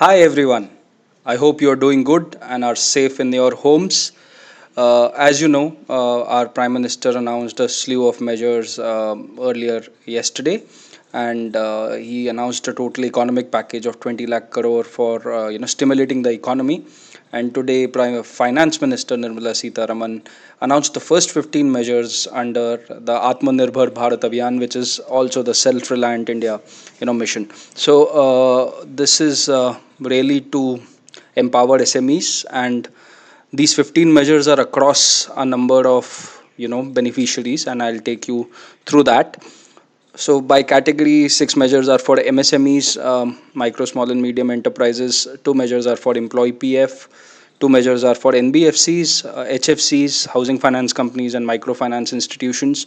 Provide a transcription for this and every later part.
Hi everyone. I hope you are doing good and are safe in your homes. As you know, our Prime Minister announced a slew of measures earlier yesterday, and he announced a total economic package of 20 lakh crore for stimulating the economy. And today, Prime Finance Minister Nirmala Sitharaman announced the first 15 measures under the Atmanirbhar Bharat Abhiyan, which is also the Self-Reliant India, mission. So this is really to empower SMEs, and these 15 measures are across a number of beneficiaries, and I'll take you through that. So by category, six measures are for MSMEs, micro, small and medium enterprises. Two measures are for employee PF. Two measures are for NBFCs, HFCs, housing finance companies, and microfinance institutions.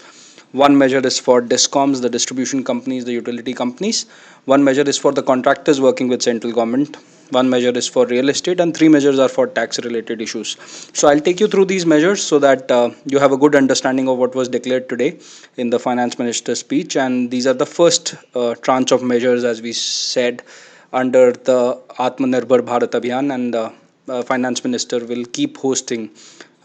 One measure is for DISCOMs, the distribution companies, the utility companies. One measure is for the contractors working with central government. One measure is for real estate, and three measures are for tax related issues. So I'll take you through these measures so that you have a good understanding of what was declared today in the finance minister's speech. And these are the first tranche of measures, as we said, under the Atmanirbhar Bharat Abhiyan, and the finance minister will keep hosting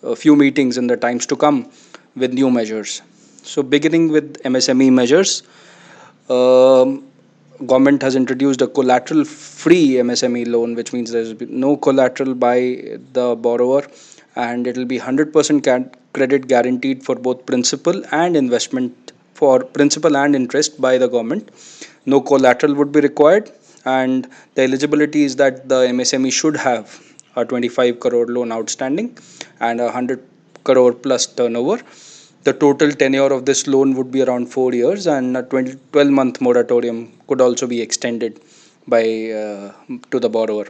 a few meetings in the times to come with new measures. So beginning with MSME measures, um, government has introduced a collateral free MSME loan, which means there's no collateral by the borrower, and it will be 100% credit guaranteed for both principal and investment, for principal and interest by the government. No collateral would be required, and the eligibility is that the MSME should have a 25 crore loan outstanding and a 100 crore plus turnover. The total tenure of this loan would be around 4 years, and a 12-month moratorium could also be extended by to the borrower.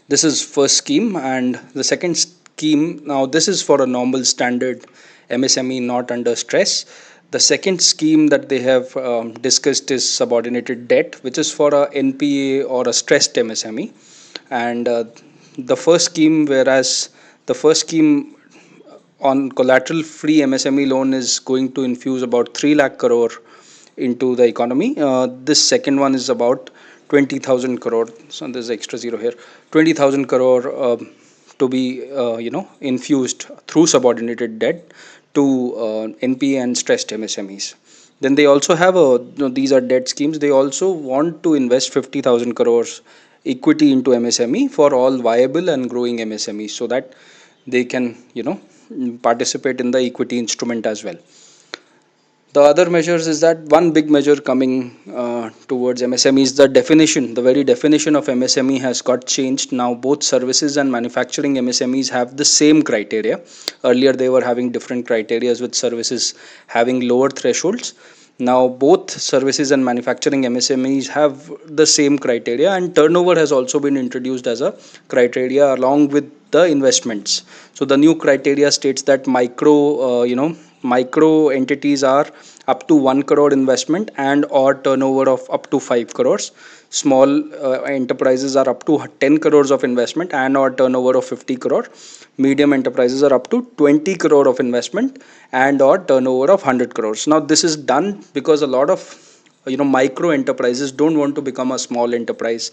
This is first scheme, and the second scheme, now this is for a normal standard MSME not under stress. The second scheme that they have discussed is subordinated debt, which is for a NPA or a stressed MSME. And the first scheme, whereas the first scheme on collateral free MSME loan is going to infuse about 3 lakh crore into the economy. This second one is about 20,000 crore. So there's extra zero here. 20,000 crore to be infused through subordinated debt to NPA and stressed MSMEs. Then they also have these are debt schemes. They also want to invest 50,000 crores equity into MSME for all viable and growing MSMEs, so that they can participate in the equity instrument as well. The other measures is that one big measure coming towards MSME is the definition. The very definition of MSME has got changed. Now both services and manufacturing MSMEs have the same criteria. Earlier they were having different criteria, with services having lower thresholds. Now both services and manufacturing MSMEs have the same criteria, and turnover has also been introduced as a criteria along with the investments. So the new criteria states that micro entities are up to 1 crore investment and or turnover of up to 5 crores. Small enterprises are up to 10 crores of investment and or turnover of 50 crore. Medium enterprises are up to 20 crore of investment and or turnover of 100 crores. Now this is done because a lot of micro enterprises don't want to become a small enterprise.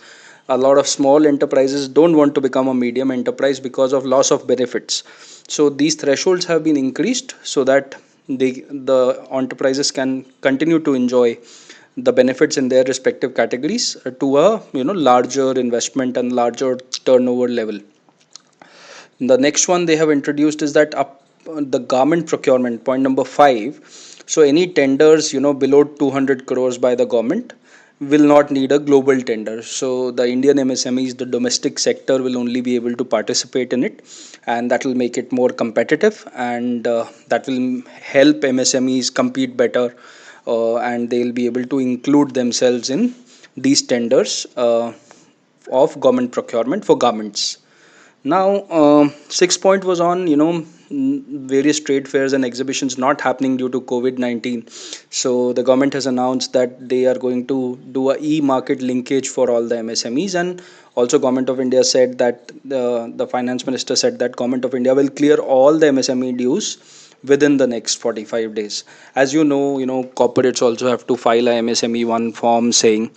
A lot of small enterprises don't want to become a medium enterprise because of loss of benefits. So these thresholds have been increased so that the enterprises can continue to enjoy the benefits in their respective categories to a larger investment and larger turnover level. The next one they have introduced is that the garment procurement, point number 5. So any tenders below 200 crores by the government will not need a global tender. So the Indian MSMEs, the domestic sector, will only be able to participate in it, and that will make it more competitive, and that will help MSMEs compete better, and they'll be able to include themselves in these tenders of government procurement for garments. Now, 6 point was on various trade fairs and exhibitions not happening due to COVID-19. So the government has announced that they are going to do a e-market linkage for all the MSMEs, and also Government of India said that the finance minister said that Government of India will clear all the MSME dues within the next 45 days. As you know, corporates also have to file a MSME one form saying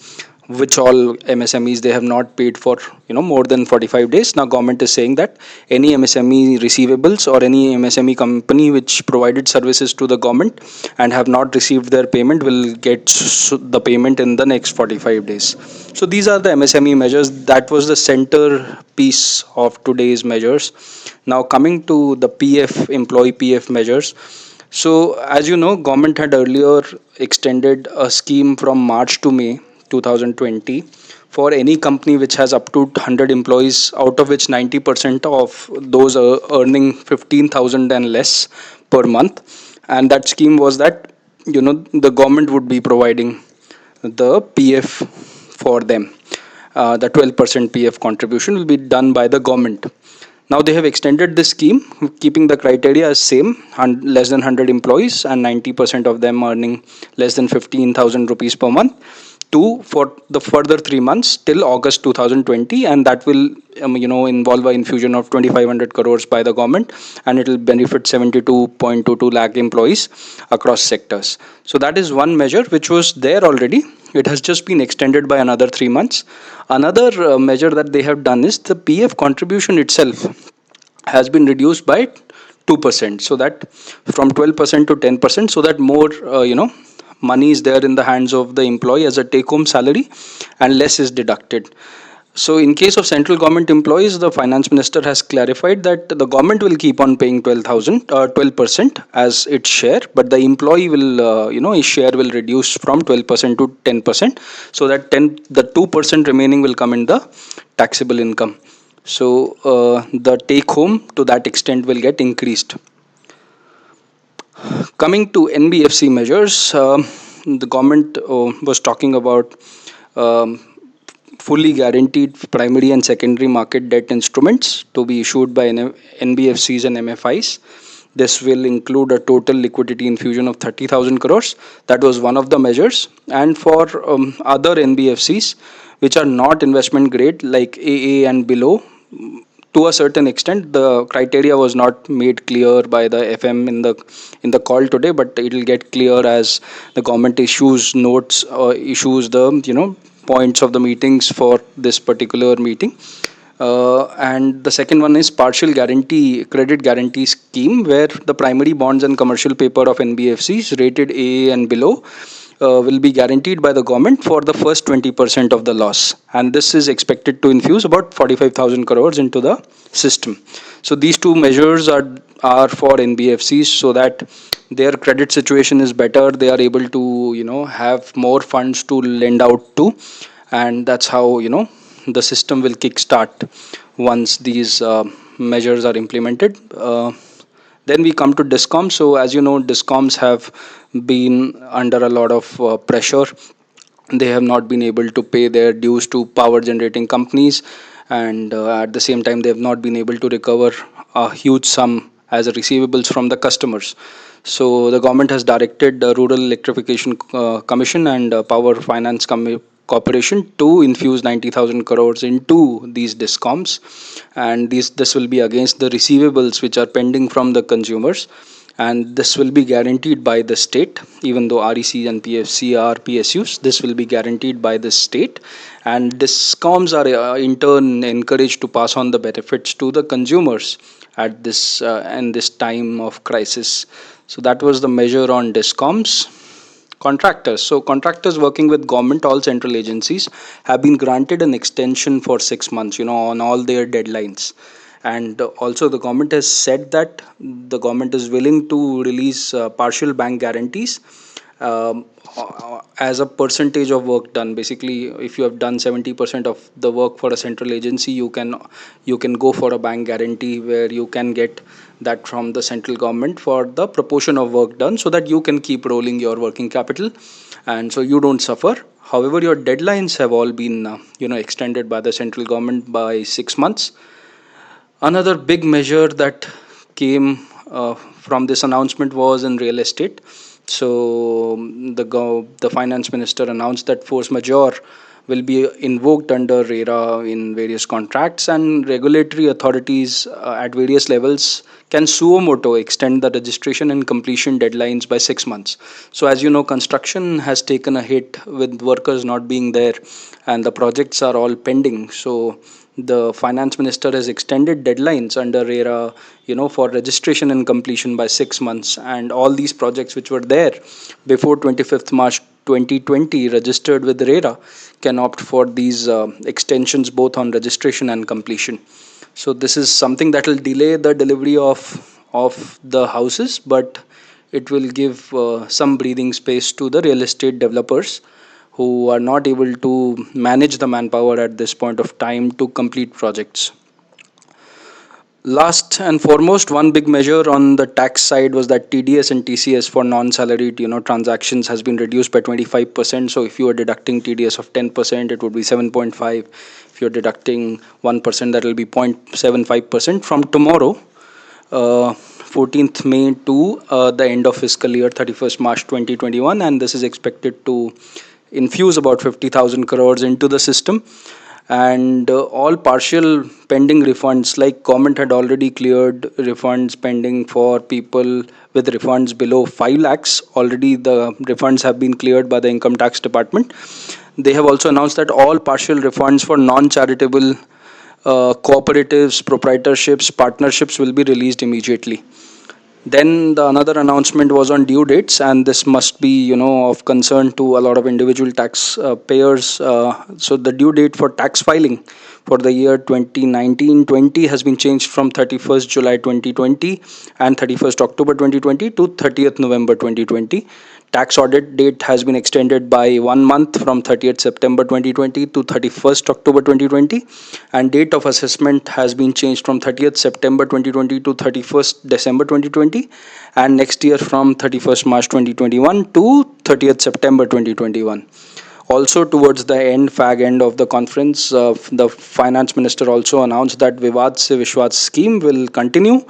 which all MSMEs they have not paid for more than 45 days. Now government is saying that any MSME receivables or any MSME company which provided services to the government and have not received their payment will get the payment in the next 45 days. So these are the MSME measures. That was the center piece of today's measures. Now coming to the PF, employee PF measures. So as you know, government had earlier extended a scheme from March to May 2020 for any company which has up to 100 employees, out of which 90% of those are earning 15,000 and less per month. And that scheme was that the government would be providing the PF for them. The 12% PF contribution will be done by the government. Now they have extended this scheme, keeping the criteria as same, less than 100 employees and 90% of them earning less than 15,000 rupees per month, to for the further 3 months till August 2020, and that will involve an infusion of 2,500 crores by the government, and it will benefit 72.22 lakh employees across sectors. So that is one measure which was there already. It has just been extended by another 3 months. Another measure that they have done is the PF contribution itself has been reduced by 2%, so that from 12% to 10%, so that more money is there in the hands of the employee as a take home salary and less is deducted. So in case of central government employees, the finance minister has clarified that the government will keep on paying 12% as its share, but the employee will his share will reduce from 12% to 10%, so that 2% remaining will come in the taxable income. So the take home to that extent will get increased. Coming to NBFC measures, the government was talking about um, fully guaranteed primary and secondary market debt instruments to be issued by NBFCs and MFIs. This will include a total liquidity infusion of 30,000 crores. That was one of the measures. And for other NBFCs, which are not investment grade, like AA and below, to a certain extent the criteria was not made clear by the FM in the call today, but it will get clear as the government issues notes or issues the points of the meetings for this particular meeting. And the second one is partial guarantee credit guarantee scheme, where the primary bonds and commercial paper of NBFCs rated AA and below will be guaranteed by the government for the first 20% of the loss, and this is expected to infuse about 45,000 crores into the system. So these two measures are for NBFCs, so that their credit situation is better, they are able to have more funds to lend out to, and that's how the system will kickstart once these measures are implemented. Then we come to discoms. So as you know, discoms have been under a lot of pressure. They have not been able to pay their dues to power generating companies, and at the same time they have not been able to recover a huge sum as a receivables from the customers. So the government has directed the Rural Electrification Commission and Power Finance Corporation to infuse 90,000 crores into these discoms, and this will be against the receivables which are pending from the consumers, and this will be guaranteed by the state. Even though REC and PFC are PSUs, this will be guaranteed by the state, and discoms are in turn encouraged to pass on the benefits to the consumers at this in this time of crisis. So that was the measure on discoms. Contractors. So contractors working with government, all central agencies have been granted an extension for 6 months, on all their deadlines. And also the government has said that the government is willing to release partial bank guarantees as a percentage of work done. Basically, if you have done 70% of the work for a central agency, you can go for a bank guarantee where you can get that from the central government for the proportion of work done, so that you can keep rolling your working capital, and so you don't suffer. However, your deadlines have all been extended by the central government by 6 months. Another big measure that came from this announcement was in real estate. So the finance minister announced that force majeure will be invoked under RERA in various contracts, and regulatory authorities at various levels can suo moto extend the registration and completion deadlines by 6 months. So, as you know, construction has taken a hit with workers not being there, and the projects are all pending. So, the finance minister has extended deadlines under RERA, for registration and completion by 6 months, and all these projects which were there before 25th March 2020 registered with RERA can opt for these extensions both on registration and completion. So this is something that will delay the delivery of the houses, but it will give some breathing space to the real estate developers who are not able to manage the manpower at this point of time to complete projects. Last and foremost, one big measure on the tax side was that TDS and TCS for non-salaried, transactions has been reduced by 25%. So if you are deducting TDS of 10%, it would be 7.5. If you're deducting 1%, that will be 0.75% from tomorrow, 14th May to the end of fiscal year 31st March 2021, and this is expected to infuse about 50,000 crores into the system. And all partial pending refunds, like government had already cleared refunds pending for people with refunds below 5 lakhs. Already the refunds have been cleared by the income tax department. They have also announced that all partial refunds for non-charitable cooperatives, proprietorships, partnerships will be released immediately. Then the another announcement was on due dates, and this must be, of concern to a lot of individual tax payers. So the due date for tax filing for the year 2019-20 has been changed from 31st July 2020 and 31st October 2020 to 30th November 2020. Tax audit date has been extended by 1 month from 30th September 2020 to 31st October 2020, and date of assessment has been changed from 30th September 2020 to 31st December 2020, and next year from 31st March 2021 to 30th September 2021. Also, towards the fag end of the conference, the finance minister also announced that Vivad se Vishwas scheme will continue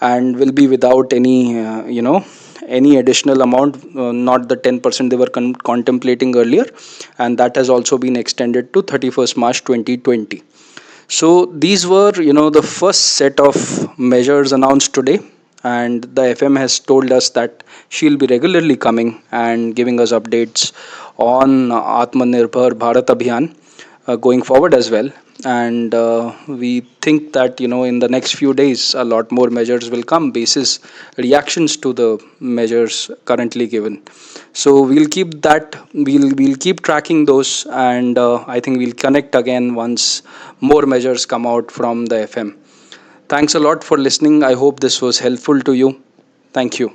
and will be without any additional amount, not the 10% they were contemplating earlier, and that has also been extended to 31st March 2020. So these were, the first set of measures announced today, and the FM has told us that she'll be regularly coming and giving us updates on Atmanirbhar Bharat Abhiyan going forward as well. And we think that, in the next few days a lot more measures will come basis reactions to the measures currently given. So we'll keep tracking those, and I think we'll connect again once more measures come out from the FM. Thanks a lot for listening. I hope this was helpful to you. Thank you.